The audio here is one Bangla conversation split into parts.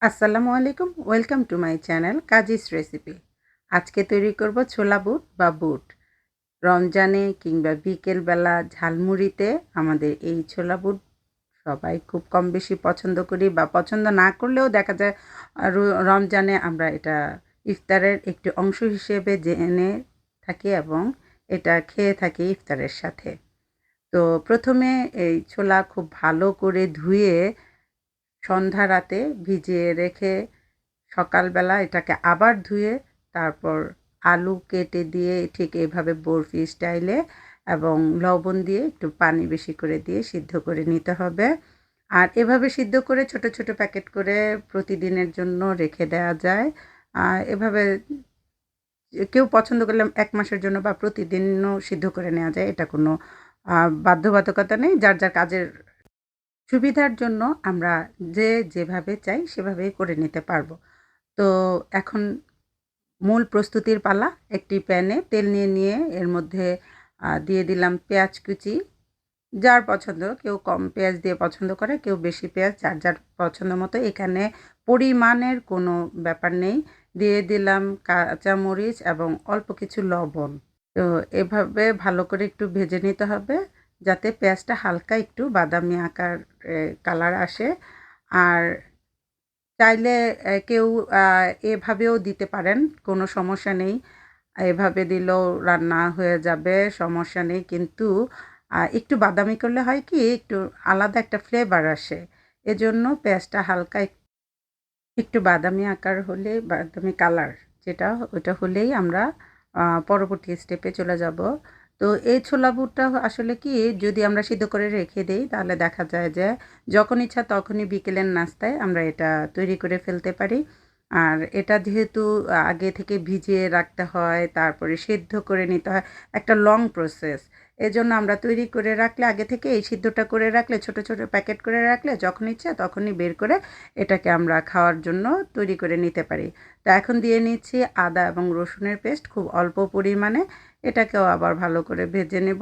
আসসালামু আলাইকুম, welcome to my channel Kazi's recipe. আজকে তৈরি করব ছোলা বুট বা বুট। রমজানে কিংবা বিকেলবেলা ঝালমুড়িতে আমাদের এই ছোলা বুট সবাই খুব কম বেশি পছন্দ করি, বা পছন্দ না করলেও দেখা যায় রমজানে আমরা এটা ইফতারের একটি অংশ হিসেবে জেনে থাকি এবং এটা খেয়ে থাকি ইফতারের সাথে। তো প্রথমে এই ছোলা খুব ভালো করে ধুয়ে সন্ধ্যা রাতে ভিজিয়ে রেখে সকালবেলা এটাকে আবার ধুয়ে তারপর আলু কেটে দিয়ে ঠিক এভাবে বরফি স্টাইলে এবং লবণ দিয়ে একটু পানি বেশি করে দিয়ে সিদ্ধ করে নিতে হবে। আর এভাবে সিদ্ধ করে ছোট ছোট প্যাকেট করে প্রতিদিনের জন্য রেখে দেওয়া যায়। এভাবে কেউ পছন্দ করলে ১ মাসের জন্য বা প্রতিদিনও সিদ্ধ করে নেওয়া যায়। এটা কোনো বাধ্যবাধকতা নেই। যার যার কাজের সুবিধার জন্য আমরা যে যেভাবে চাই সেভাবেই করে নিতে পারবো। তো এখন মূল প্রস্তুতির পালা। একটি প্যানে তেল নিয়ে এর মধ্যে দিয়ে দিলাম পেঁয়াজ কুচি। যার পছন্দ, কেউ কম পেঁয়াজ দিয়ে পছন্দ করে, কেউ বেশি পেঁয়াজ, যার যার পছন্দ মতো। এখানে পরিমাণের কোনো ব্যাপার নেই। দিয়ে দিলাম কাঁচামরিচ এবং অল্প কিছু লবণ। তো এভাবে ভালো করে একটু ভেজে নিতে হবে যাতে পেঁয়াজটা হালকা একটু বাদামি আকার কালার আসে। আর চাইলে কেউ এভাবেও দিতে পারেন, কোনো সমস্যা নেই। এভাবে দিলেও রান্না হয়ে যাবে, সমস্যা নেই। কিন্তু একটু বাদামি করলে হয় কি, একটু আলাদা একটা ফ্লেভার আসে। এজন্য পেঁয়াজটা হালকা একটু বাদামি আকার হলে, বাদামি কালার যেটা, ওটা হলেই আমরা পরবর্তী স্টেপে চলে যাব। তো এই ছোলা বুটটা আসলে কি, যদি আমরা সিদ্ধ করে রেখে দেই তাহলে দেখা যায় যে যখন ইচ্ছা তখনই বিকেলের নাস্তায় আমরা এটা তৈরি করে ফেলতে পারি। আর এটা যেহেতু আগে থেকে ভিজিয়ে রাখতে হয়, তারপরে সিদ্ধ করে নিতে হয়, একটা লং প্রসেস। এজন্য আমরা তৈরি করে রাখলে, আগে থেকে এই সিদ্ধটা করে রাখলে, ছোট ছোট প্যাকেট করে রাখলে যখন ইচ্ছা তখনই বের করে এটাকে আমরা খাওয়ার জন্য তৈরি করে নিতে পারি। তো এখন দিয়ে নিচ্ছি আদা এবং রসুনের পেস্ট খুব অল্প পরিমাণে। এটাকেও আবার ভালো করে ভেজে নেব।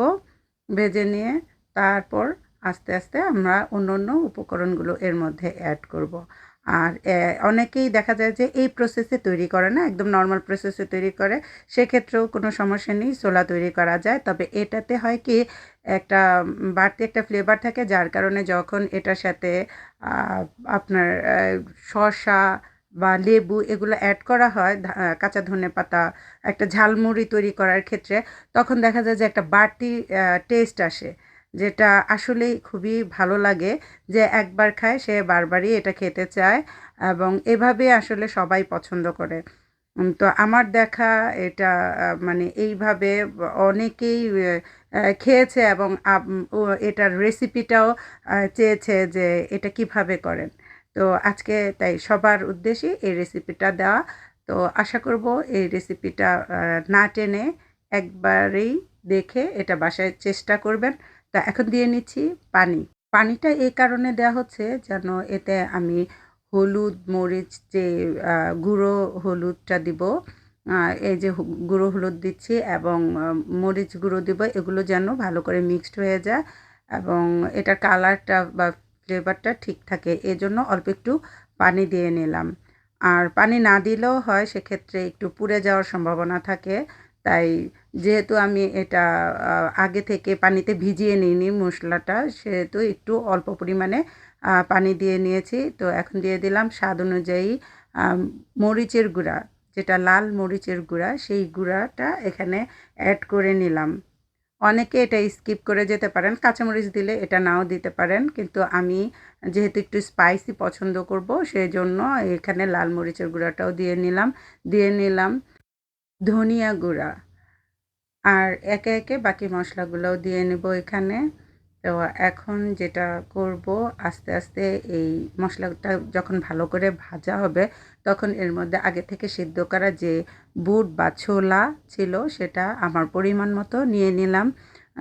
ভেজে নিয়ে তারপর আস্তে আস্তে আমরা অন্য অন্য উপকরণগুলো এর মধ্যে অ্যাড করব। আর অনেকেই দেখা যায় যে এই প্রসেসে তৈরি করে না, একদম নর্মাল প্রসেসে তৈরি করে। সেক্ষেত্রেও কোনো সমস্যা নেই, ছোলা তৈরি করা যায়। তবে এটাতে হয় কি, একটা বাড়তি একটা ফ্লেভার থাকে, যার কারণে যখন এটার সাথে আ আপনার শসা বা লেবু এগুলো অ্যাড করা হয়, কাঁচা ধনেপাতা, একটা ঝালমুড়ি তৈরি করার ক্ষেত্রে, তখন দেখা যায় যে একটা বাড়তি টেস্ট আসে। যেটা আসলেই খুবই ভালো লাগে, যে একবার খায় সে বারবারই এটা খেতে চায় এবং এভাবে আসলে সবাই পছন্দ করে। তো আমার দেখা এটা মানে এইভাবে অনেকেই খেয়েছে এবং ও এটার রেসিপিটাও চেয়েছে যে এটা কিভাবে করেন। তো আজকে তাই সবার উদ্দেশ্যে এই রেসিপিটা দেওয়া। তো আশা করব এই রেসিপিটা না টেনে একবারেই দেখে এটা বাসায় চেষ্টা করবেন। তো এখন দিয়ে নিচ্ছি পানি। পানিটা এই কারণে দেওয়া হচ্ছে যেন এতে আমি হলুদ, মরিচ, যে গুঁড়ো হলুদটা দিব, এই যে গুঁড়ো হলুদ দিচ্ছি এবং মরিচ গুঁড়ো দিব, এগুলো যেন ভালো করে মিক্সড হয়ে যায় এবং এটার কালারটা বা ফ্লেভারটা ঠিক থাকে। এজন্য অল্প একটু পানি দিয়ে নিলাম। আর পানি না দিলেও হয়, সেক্ষেত্রে একটু পুড়ে যাওয়ার সম্ভাবনা থাকে। তাই যেহেতু আমি এটা আগে থেকে পানিতে ভিজিয়ে নিইনি মশলাটা, সেহেতু একটু অল্প পরিমাণে পানি দিয়ে নিয়েছি। তো এখন দিয়ে দিলাম স্বাদ অনুযায়ী আম মরিচের গুঁড়া, যেটা লাল মরিচের গুঁড়া, সেই গুঁড়াটা এখানে অ্যাড করে নিলাম। অনেকে এটা স্কিপ করে যেতে পারেন, কাঁচামরিচ দিলে এটা নাও দিতে পারেন। কিন্তু আমি যেহেতু একটু স্পাইসি পছন্দ করব, সেজন্য এখানে লাল মরিচের গুঁড়াটাও দিয়ে নিলাম। দিয়ে নিলাম ধনিয়া গুঁড়া। আর একে একে বাকি মশলাগুলোও দিয়ে নেব এখানে। তো এখন যেটা করব, আস্তে আস্তে এই মশলাটা যখন ভালো করে ভাজা হবে, তখন এর মধ্যে আগে থেকে সিদ্ধ করা যে বুট বা ছোলা ছিল সেটা আমার পরিমাণ মতো নিয়ে নিলাম।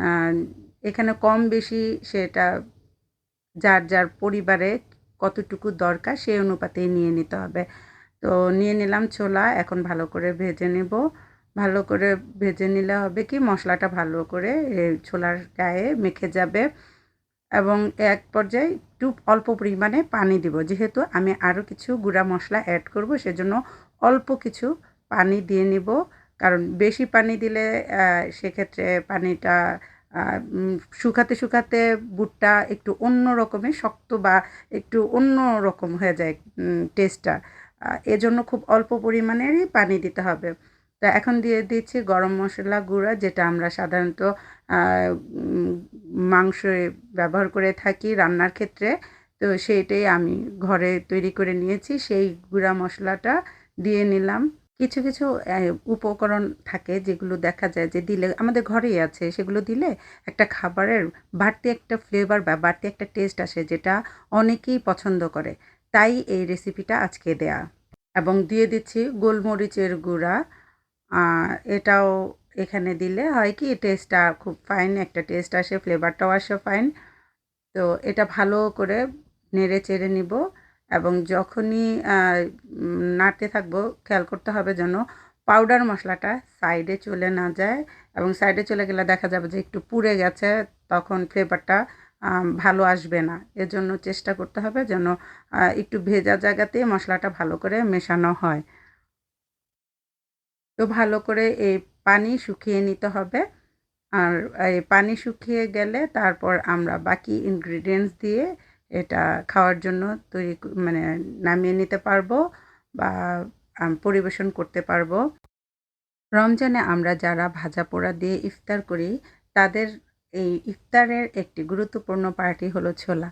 আহ, এখানে কম বেশি সেটা যার যার পরিবারে কতটুকু দরকার সেই অনুপাতেই নিয়ে নিতে হবে। তো নিয়ে নিলাম ছোলা, এখন ভালো করে ভেজে নেব। ভালো করে ভেজে নিলে হবে কি, মশলাটা ভালো করে ছোলার গায়ে মেখে যাবে এবং এক পর্যায়ে একটু একটু অল্প পরিমাণে পানি দিব, যেহেতু আমি আরও কিছু গুঁড়া মশলা অ্যাড করব, সেজন্য অল্প কিছু পানি দিয়ে নিব। কারণ বেশি পানি দিলে সেক্ষেত্রে পানিটা শুকাতে শুকাতে বুটটা একটু অন্য রকমের শক্ত বা একটু অন্য রকম হয়ে যায় টেস্টটা। এজন্য খুব অল্প পরিমাণেরই পানি দিতে হবে। তো এখন দিয়ে দিচ্ছি গরম মশলা গুঁড়া, যেটা আমরা সাধারণত মাংসে ব্যবহার করে থাকি রান্নার ক্ষেত্রে। তো সেইটাই আমি ঘরে তৈরি করে নিয়েছি, সেই গুঁড়া মশলাটা দিয়ে নিলাম। কিছু কিছু উপকরণ থাকে যেগুলো দেখা যায় যে দিলে আমাদের ঘরেই আছে, সেগুলো দিলে একটা খাবারের বাড়তি একটা ফ্লেভার বা বাড়তি একটা টেস্ট আসে, যেটা অনেকেই পছন্দ করে। তাই এই রেসিপিটা আজকে দেয়া। এবং দিয়ে দিচ্ছি গোলমরিচের গুঁড়া। এটাও এখানে দিলে হয় কি টেস্টটা খুব ফাইন একটা টেস্ট আসে, ফ্লেভারটাও আসে ফাইন। তো এটা ভালো করে নেড়ে চেড়ে নিব, এবং যখনই নাড়তে থাকবো খেয়াল করতে হবে যেন পাউডার মশলাটা সাইডে চলে না যায়, এবং সাইডে চলে গেলে দেখা যাবে যে একটু পুড়ে গেছে, তখন ফ্লেভারটা ভালো আসবে না। এজন্য চেষ্টা করতে হবে যেন একটু ভেজা জায়গাতেই মশলাটা ভালো করে মেশানো হয়। তো ভালো করে এই পানি শুকিয়ে নিতে হবে। আর এই পানি শুকিয়ে গেলে তারপর আমরা বাকি ইনগ্রিডিয়েন্টস দিয়ে এটা খাওয়ার জন্য মানে নামিয়ে নিতে পারবো বা পরিবেশন করতে পারবো। রমজানে আমরা যারা ভাজা পোড়া দিয়ে ইফতার করি, তাদের এই ইফতারের একটি গুরুত্বপূর্ণ পার্টি হলো ছোলা।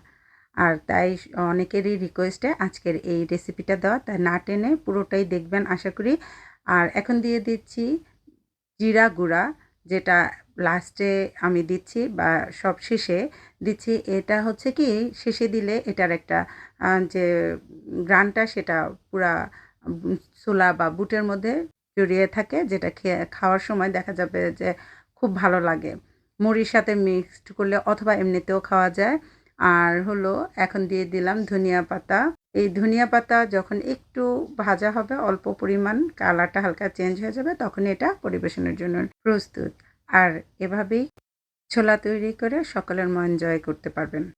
আর তাই অনেকেরই রিকোয়েস্টে আজকের এই রেসিপিটা দেওয়া, তাই না টেনে পুরোটাই দেখবেন আশা করি। আর এখন দিয়ে দিচ্ছি জিরা গুঁড়া, যেটা লাস্টে আমি দিচ্ছি বা সব শেষে দিচ্ছি। এটা হচ্ছে কি শেষে দিলে এটার একটা যে ঘ্রাণটা সেটা পুরা ছোলা বা বুটের মধ্যে জড়িয়ে থাকে, যেটা খাওয়ার সময় দেখা যাবে যে খুব ভালো লাগে। মুড়ির সাথে মিক্সড করলে অথবা এমনিতেও খাওয়া যায়। আর হলো এখন দিয়ে দিলাম ধনিয়া পাতা। এই ধনিয়া পাতা যখন একটু ভাজা হবে, অল্প পরিমাণ কালারটা হালকা চেঞ্জ হয়ে যাবে, তখন এটা পরিবেশনের জন্য প্রস্তুত। আর এভাবেই ছোলা তৈরি করে সকলের মন জয় করতে পারবেন।